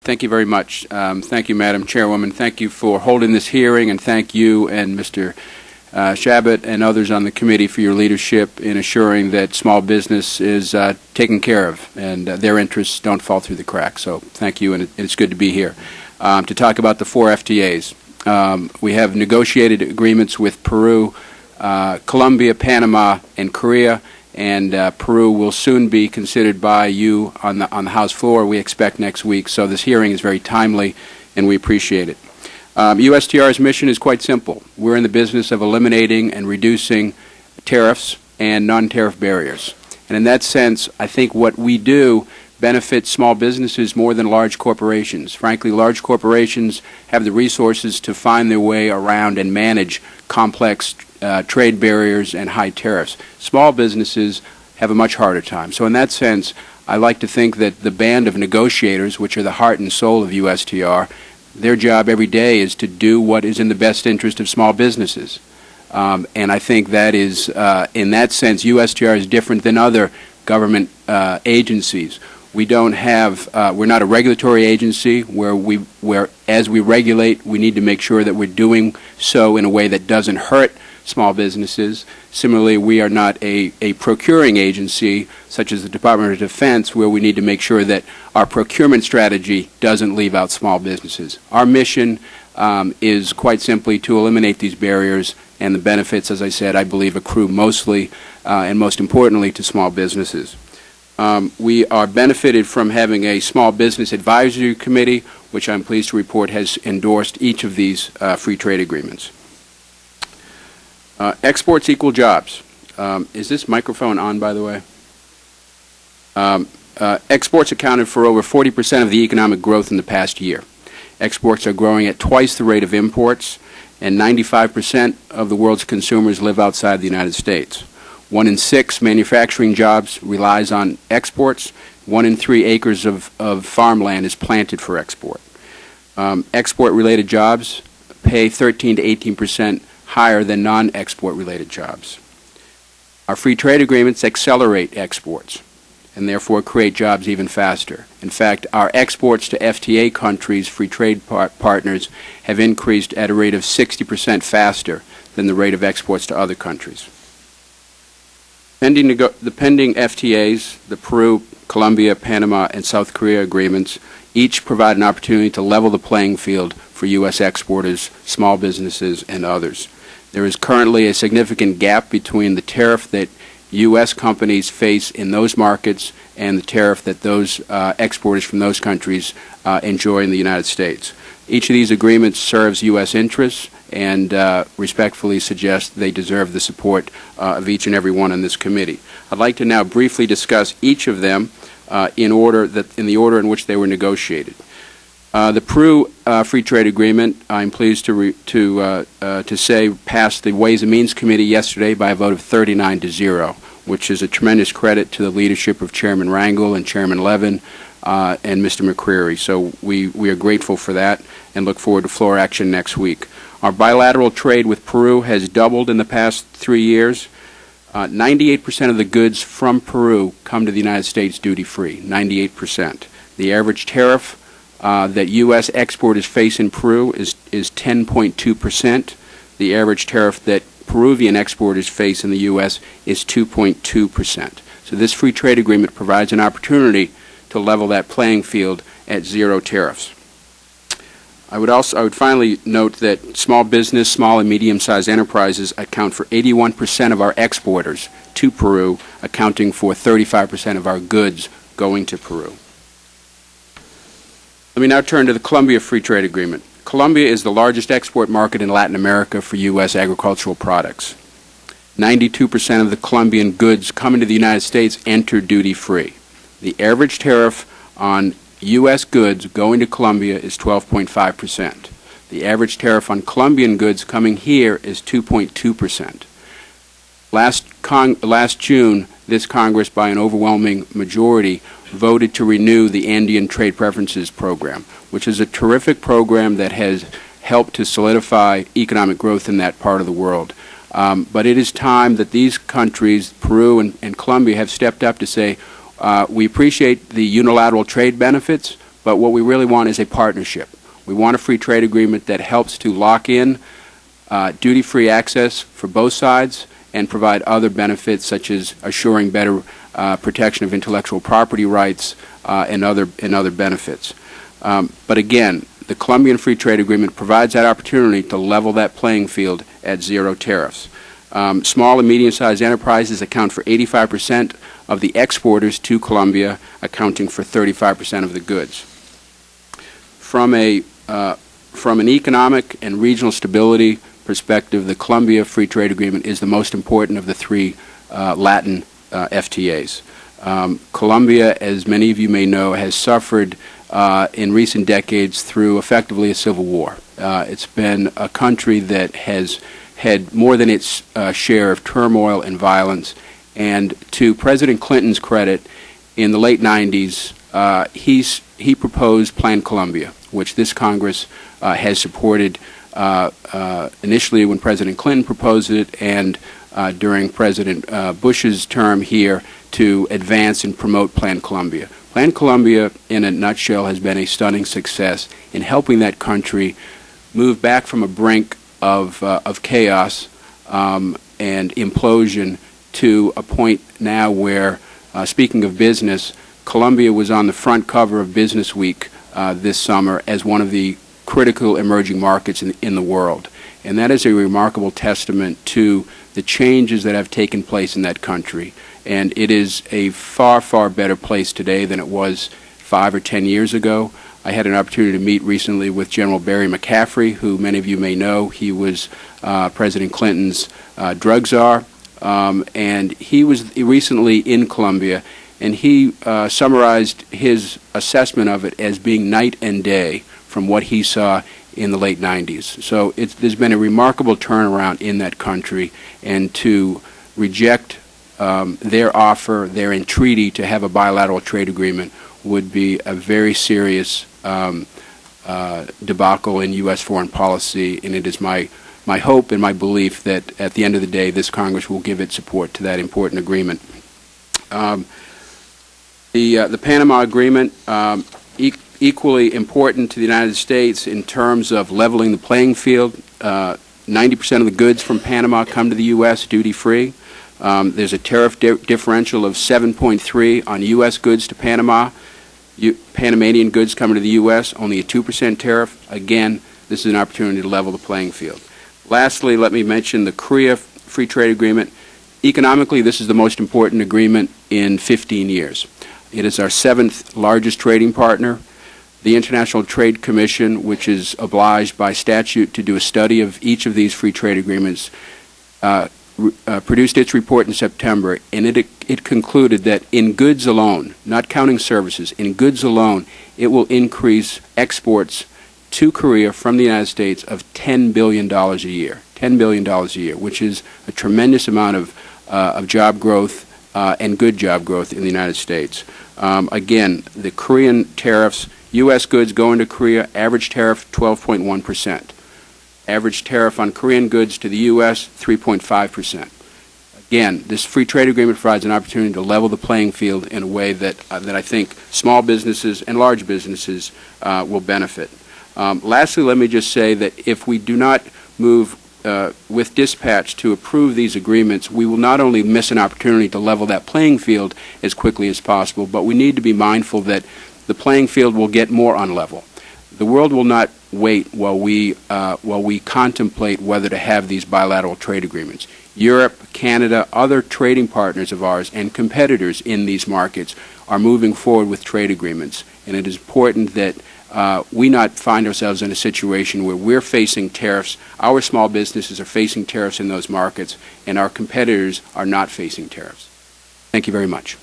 Thank you very much. Thank you, Madam Chairwoman. Thank you for holding this hearing, and thank you and Mr. Shabbat and others on the committee for your leadership in assuring that small business is taken care of and their interests don't fall through the cracks. So thank you, and it's good to be here to talk about the 4 FTAs. We have negotiated agreements with Peru, Colombia, Panama, and Korea, and Peru will soon be considered by you on the House floor, we expect next week. So this hearing is very timely, and we appreciate it. USTR's mission is quite simple. We're in the business of eliminating and reducing tariffs and non-tariff barriers. And in that sense, I think what we do benefits small businesses more than large corporations. Frankly, large corporations have the resources to find their way around and manage complex trade barriers and high tariffs. Small businesses have a much harder time. So in that sense, I like to think that the band of negotiators, which are the heart and soul of USTR, their job every day is to do what is in the best interest of small businesses. And I think that is, in that sense, USTR is different than other government agencies. We don't have, we're not a regulatory agency where as we regulate, we need to make sure that we're doing so in a way that doesn't hurt small businesses. Similarly, we are not a procuring agency, such as the Department of Defense, where we need to make sure that our procurement strategy doesn't leave out small businesses. Our mission is quite simply to eliminate these barriers, and the benefits, as I said, I believe accrue mostly and most importantly to small businesses. We are benefited from having a Small Business Advisory Committee, which I'm pleased to report has endorsed each of these free trade agreements. Exports equal jobs. Is this microphone on, by the way? Exports accounted for over 40% of the economic growth in the past year. Exports are growing at twice the rate of imports, and 95% of the world's consumers live outside the United States. 1 in 6 manufacturing jobs relies on exports. 1 in 3 acres of farmland is planted for export. Export-related jobs pay 13 to 18% higher than non-export related jobs. Our free trade agreements accelerate exports and therefore create jobs even faster. In fact, our exports to FTA countries, free trade partners, have increased at a rate of 60% faster than the rate of exports to other countries. The pending FTAs, the Peru, Colombia, Panama, and South Korea agreements, each provide an opportunity to level the playing field for U.S. exporters, small businesses, and others. There is currently a significant gap between the tariff that U.S. companies face in those markets and the tariff that those exporters from those countries enjoy in the United States. Each of these agreements serves U.S. interests and respectfully suggest they deserve the support of each and every one on this committee. I'd like to now briefly discuss each of them in the order in which they were negotiated. The Peru Free Trade Agreement, I'm pleased to say, passed the Ways and Means Committee yesterday by a vote of 39-0, which is a tremendous credit to the leadership of Chairman Rangel and Chairman Levin and Mr. McCreary. So we are grateful for that and look forward to floor action next week. Our bilateral trade with Peru has doubled in the past 3 years. 98% of the goods from Peru come to the United States duty-free, 98%. The average tariff that U.S. exporters face in Peru is 10.2%. The average tariff that Peruvian exporters face in the U.S. is 2.2%. So this free trade agreement provides an opportunity to level that playing field at 0 tariffs. I would finally note that small business, small and medium-sized enterprises account for 81% of our exporters to Peru, accounting for 35% of our goods going to Peru. Let me now turn to the Colombia Free Trade Agreement. Colombia is the largest export market in Latin America for U.S. agricultural products. 92% of the Colombian goods coming to the United States enter duty-free. The average tariff on U.S. goods going to Colombia is 12.5%. The average tariff on Colombian goods coming here is 2.2%. Last June, this Congress, by an overwhelming majority, voted to renew the Andean Trade Preferences Program, which is a terrific program that has helped to solidify economic growth in that part of the world. But it is time that these countries, Peru and Colombia, have stepped up to say, we appreciate the unilateral trade benefits, but what we really want is a partnership. We want a free trade agreement that helps to lock in duty-free access for both sides and provide other benefits such as assuring better protection of intellectual property rights and other benefits. But again, the Colombian Free Trade Agreement provides that opportunity to level that playing field at zero tariffs. Small and medium-sized enterprises account for 85% of the exporters to Colombia, accounting for 35% of the goods. From an economic and regional stability perspective, the Colombia Free Trade Agreement is the most important of the three Latin FTAs. Colombia, as many of you may know, has suffered in recent decades through effectively a civil war. It's been a country that has had more than its share of turmoil and violence, and to President Clinton's credit, in the late 90s, he proposed Plan Colombia, which this Congress has supported initially when President Clinton proposed it, and during President Bush's term here to advance and promote Plan Colombia. Plan Colombia, in a nutshell, has been a stunning success in helping that country move back from a brink of chaos and implosion to a point now where, speaking of business, Colombia was on the front cover of Business Week this summer as one of the critical emerging markets in the world. And that is a remarkable testament to the changes that have taken place in that country. And it is a far, far better place today than it was 5 or 10 years ago. I had an opportunity to meet recently with General Barry McCaffrey, who many of you may know. He was President Clinton's drug czar, and he was recently in Colombia, and he summarized his assessment of it as being night and day from what he saw in the late 90s. So there's been a remarkable turnaround in that country, and to reject their offer, their entreaty to have a bilateral trade agreement would be a very serious debacle in U.S. foreign policy, and it is my hope and my belief that at the end of the day this Congress will give its support to that important agreement. The Panama Agreement, equally important to the United States in terms of leveling the playing field. 90% of the goods from Panama come to the U.S. duty-free. There's a tariff differential of 7.3 on U.S. goods to Panama. Panamanian goods coming to the U.S., only a 2% tariff. Again, this is an opportunity to level the playing field. Lastly, let me mention the Korea Free Trade Agreement. Economically, this is the most important agreement in 15 years. It is our 7th largest trading partner. The International Trade Commission, which is obliged by statute to do a study of each of these free trade agreements, produced its report in September, and it concluded that in goods alone, not counting services, in goods alone, it will increase exports to Korea from the United States of $10 billion a year. $10 billion a year, which is a tremendous amount of job growth and good job growth in the United States. Again, the Korean tariffs, U.S. goods going to Korea, average tariff 12.1%. Average tariff on Korean goods to the U.S., 3.5%. Again, this free trade agreement provides an opportunity to level the playing field in a way that I think small businesses and large businesses will benefit. Lastly, let me just say that if we do not move with dispatch to approve these agreements, we will not only miss an opportunity to level that playing field as quickly as possible, but we need to be mindful that the playing field will get more unlevel. The world will not wait while we contemplate whether to have these bilateral trade agreements. Europe, Canada, other trading partners of ours and competitors in these markets are moving forward with trade agreements, and it is important that we not find ourselves in a situation where we're facing tariffs, our small businesses are facing tariffs in those markets, and our competitors are not facing tariffs. Thank you very much.